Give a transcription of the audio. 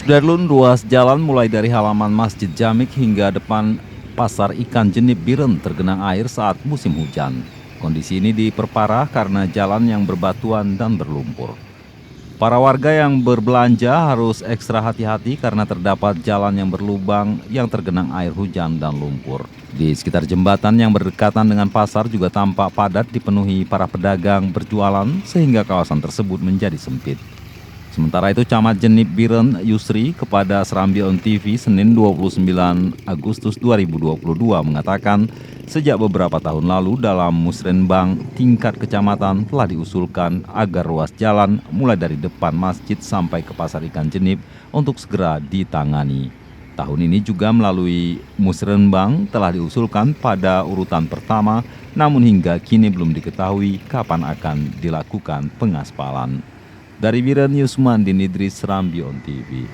Sudarlun, ruas jalan mulai dari halaman Masjid Jamik hingga depan pasar ikan Jenip Biren tergenang air saat musim hujan. Kondisi ini diperparah karena jalan yang berbatuan dan berlumpur. Para warga yang berbelanja harus ekstra hati-hati karena terdapat jalan yang berlubang yang tergenang air hujan dan lumpur. Di sekitar jembatan yang berdekatan dengan pasar juga tampak padat dipenuhi para pedagang berjualan sehingga kawasan tersebut menjadi sempit. Sementara itu, Camat Jenip Biren Yusri kepada Serambi On TV Senin 29 Agustus 2022 mengatakan sejak beberapa tahun lalu dalam musrenbang tingkat kecamatan telah diusulkan agar ruas jalan mulai dari depan masjid sampai ke pasar ikan Jenip untuk segera ditangani. Tahun ini juga melalui musrenbang telah diusulkan pada urutan pertama, namun hingga kini belum diketahui kapan akan dilakukan pengaspalan. Dari Biren Yusman Idris, Serambi On TV.